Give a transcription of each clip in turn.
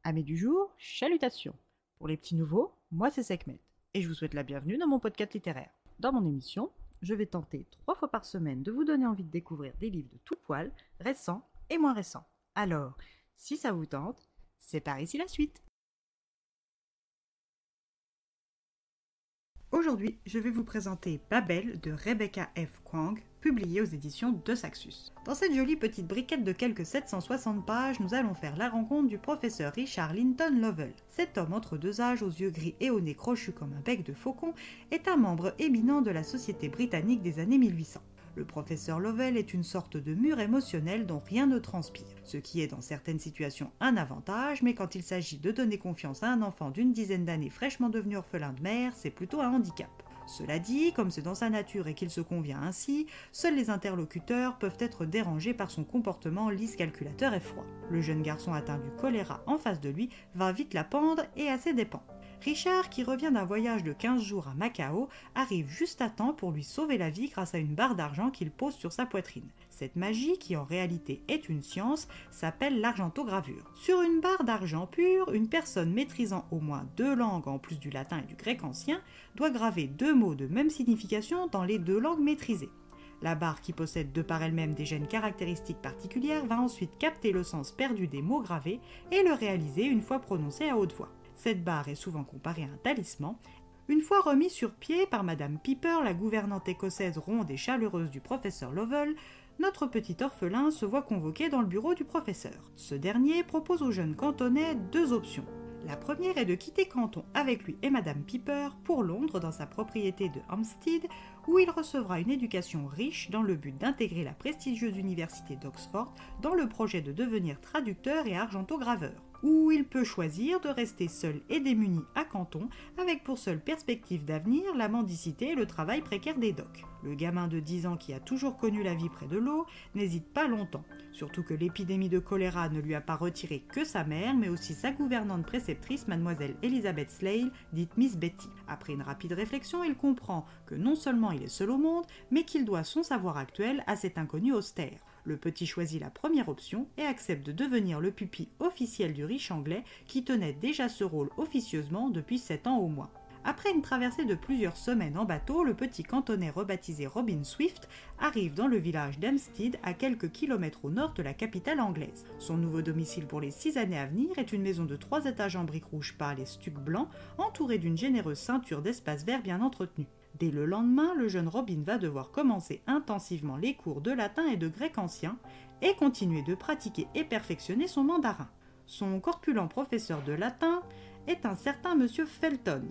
Amis du jour, chalutations. Pour les petits nouveaux, moi c'est Sekhmet, et je vous souhaite la bienvenue dans mon podcast littéraire. Dans mon émission, je vais tenter 3 fois par semaine de vous donner envie de découvrir des livres de tout poil, récents et moins récents. Alors, si ça vous tente, c'est par ici la suite. Aujourd'hui, je vais vous présenter Babel de Rebecca F. Kuang, publié aux éditions de Saxus. Dans cette jolie petite briquette de quelques 760 pages, nous allons faire la rencontre du professeur Richard Linton Lovell. Cet homme entre deux âges, aux yeux gris et au nez crochu comme un bec de faucon, est un membre éminent de la société britannique des années 1800. Le professeur Lovell est une sorte de mur émotionnel dont rien ne transpire, ce qui est dans certaines situations un avantage, mais quand il s'agit de donner confiance à un enfant d'une dizaine d'années fraîchement devenu orphelin de mère, c'est plutôt un handicap. Cela dit, comme c'est dans sa nature et qu'il se convient ainsi, seuls les interlocuteurs peuvent être dérangés par son comportement lisse, calculateur et froid. Le jeune garçon atteint du choléra en face de lui va vite la pendre et à ses dépens. Richard, qui revient d'un voyage de 15 jours à Macao, arrive juste à temps pour lui sauver la vie grâce à une barre d'argent qu'il pose sur sa poitrine. Cette magie, qui en réalité est une science, s'appelle l'argentogravure. Sur une barre d'argent pure, une personne maîtrisant au moins 2 langues en plus du latin et du grec ancien doit graver 2 mots de même signification dans les 2 langues maîtrisées. La barre, qui possède de par elle-même des gènes caractéristiques particulières, va ensuite capter le sens perdu des mots gravés et le réaliser une fois prononcé à haute voix. Cette barre est souvent comparée à un talisman. Une fois remis sur pied par Madame Piper, la gouvernante écossaise ronde et chaleureuse du professeur Lovell, notre petit orphelin se voit convoqué dans le bureau du professeur. Ce dernier propose au jeune cantonais 2 options. La première est de quitter Canton avec lui et Madame Piper pour Londres dans sa propriété de Hampstead, où il recevra une éducation riche dans le but d'intégrer la prestigieuse université d'Oxford dans le projet de devenir traducteur et argentograveur. Ou il peut choisir de rester seul et démuni à Canton, avec pour seule perspective d'avenir la mendicité et le travail précaire des docks. Le gamin de 10 ans qui a toujours connu la vie près de l'eau n'hésite pas longtemps, surtout que l'épidémie de choléra ne lui a pas retiré que sa mère, mais aussi sa gouvernante préceptrice, mademoiselle Elizabeth Slale, dite Miss Betty. Après une rapide réflexion, il comprend que non seulement il est seul au monde, mais qu'il doit son savoir actuel à cet inconnu austère. Le petit choisit la première option et accepte de devenir le pupille officiel du riche anglais qui tenait déjà ce rôle officieusement depuis 7 ans au moins. Après une traversée de plusieurs semaines en bateau, le petit cantonais rebaptisé Robin Swift arrive dans le village d'Hampstead à quelques kilomètres au nord de la capitale anglaise. Son nouveau domicile pour les 6 années à venir est une maison de 3 étages en briques rouges pâles et stuc blanc, entourée d'une généreuse ceinture d'espace vert bien entretenu. Dès le lendemain, le jeune Robin va devoir commencer intensivement les cours de latin et de grec ancien et continuer de pratiquer et perfectionner son mandarin. Son corpulent professeur de latin est un certain monsieur Felton,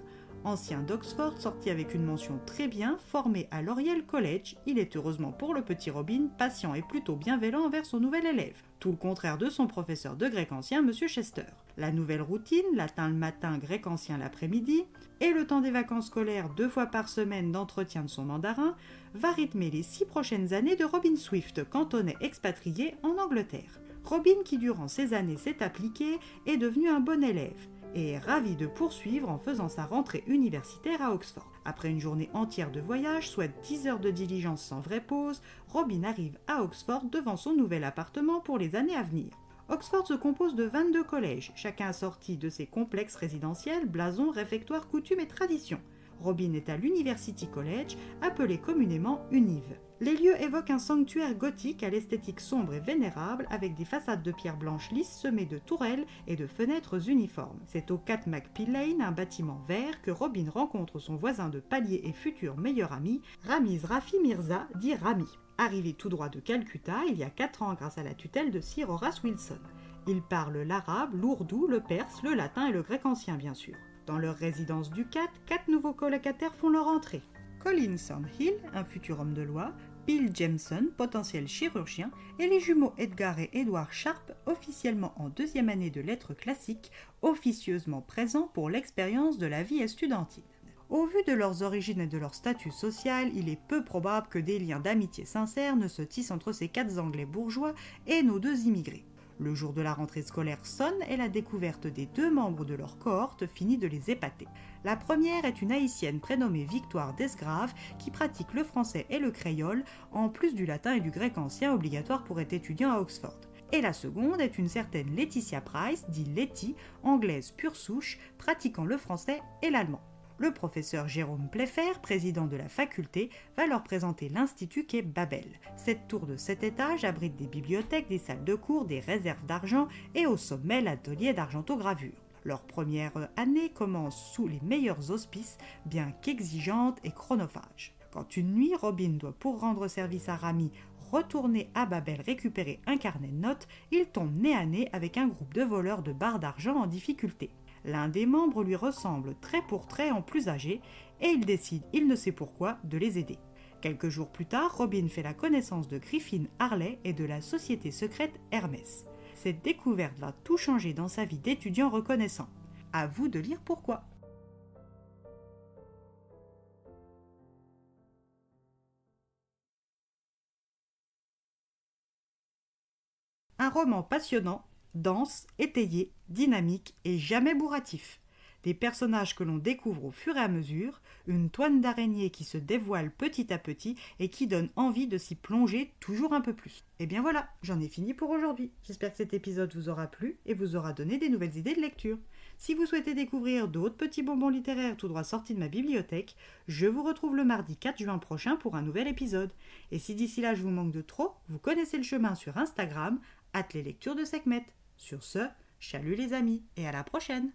ancien d'Oxford, sorti avec une mention très bien, formé à l'Oriel College. Il est heureusement pour le petit Robin patient et plutôt bienveillant envers son nouvel élève, tout le contraire de son professeur de grec ancien, monsieur Chester. La nouvelle routine, latin le matin, grec ancien l'après-midi, et le temps des vacances scolaires 2 fois par semaine d'entretien de son mandarin, va rythmer les 6 prochaines années de Robin Swift, cantonais expatrié en Angleterre. Robin, qui durant ces années s'est appliqué, est devenu un bon élève et est ravi de poursuivre en faisant sa rentrée universitaire à Oxford. Après une journée entière de voyage, soit 10 heures de diligence sans vraie pause, Robin arrive à Oxford devant son nouvel appartement pour les années à venir. Oxford se compose de 22 collèges, chacun assorti de ses complexes résidentiels, blasons, réfectoires, coutumes et traditions. Robin est à l'University College, appelé communément Univ. Les lieux évoquent un sanctuaire gothique à l'esthétique sombre et vénérable, avec des façades de pierre blanche lisse semées de tourelles et de fenêtres uniformes. C'est au 4 Macpeel Lane, un bâtiment vert, que Robin rencontre son voisin de palier et futur meilleur ami, Ramiz Rafi Mirza, dit Rami. Arrivé tout droit de Calcutta il y a 4 ans grâce à la tutelle de Sir Horace Wilson. Il parle l'arabe, l'ourdou, le perse, le latin et le grec ancien bien sûr. Dans leur résidence du 4 nouveaux colocataires font leur entrée. Colin Thornhill, un futur homme de loi, Bill Jameson, potentiel chirurgien, et les jumeaux Edgar et Edward Sharp, officiellement en 2e année de lettres classiques, officieusement présents pour l'expérience de la vie estudiantine. Au vu de leurs origines et de leur statut social, il est peu probable que des liens d'amitié sincères ne se tissent entre ces 4 Anglais bourgeois et nos 2 immigrés. Le jour de la rentrée scolaire sonne et la découverte des 2 membres de leur cohorte finit de les épater. La première est une haïtienne prénommée Victoire Desgraves qui pratique le français et le créole, en plus du latin et du grec ancien obligatoires pour être étudiant à Oxford. Et la seconde est une certaine Laetitia Price, dit Letty, anglaise pure souche, pratiquant le français et l'allemand. Le professeur Jérôme Pläffer, président de la faculté, va leur présenter l'institut qu'est Babel. Cette tour de 7 étages abrite des bibliothèques, des salles de cours, des réserves d'argent et au sommet l'atelier d'argentogravure. Leur première année commence sous les meilleurs auspices, bien qu'exigeante et chronophage. Quand une nuit, Robin doit, pour rendre service à Rami, retourner à Babel récupérer un carnet de notes, il tombe nez à nez avec un groupe de voleurs de barres d'argent en difficulté. L'un des membres lui ressemble trait pour trait en plus âgé et il décide, il ne sait pourquoi, de les aider. Quelques jours plus tard, Robin fait la connaissance de Griffin Harley et de la société secrète Hermès. Cette découverte va tout changer dans sa vie d'étudiant reconnaissant. À vous de lire pourquoi. Un roman passionnant, dense, étayé, dynamique et jamais bourratif. Des personnages que l'on découvre au fur et à mesure, une toile d'araignée qui se dévoile petit à petit et qui donne envie de s'y plonger toujours un peu plus. Et bien voilà, j'en ai fini pour aujourd'hui. J'espère que cet épisode vous aura plu et vous aura donné des nouvelles idées de lecture. Si vous souhaitez découvrir d'autres petits bonbons littéraires tout droit sortis de ma bibliothèque, je vous retrouve le mardi 4 juin prochain pour un nouvel épisode. Et si d'ici là je vous manque de trop, vous connaissez le chemin sur Instagram, @leslectures de Sekhmet. Sur ce, chalut les amis et à la prochaine!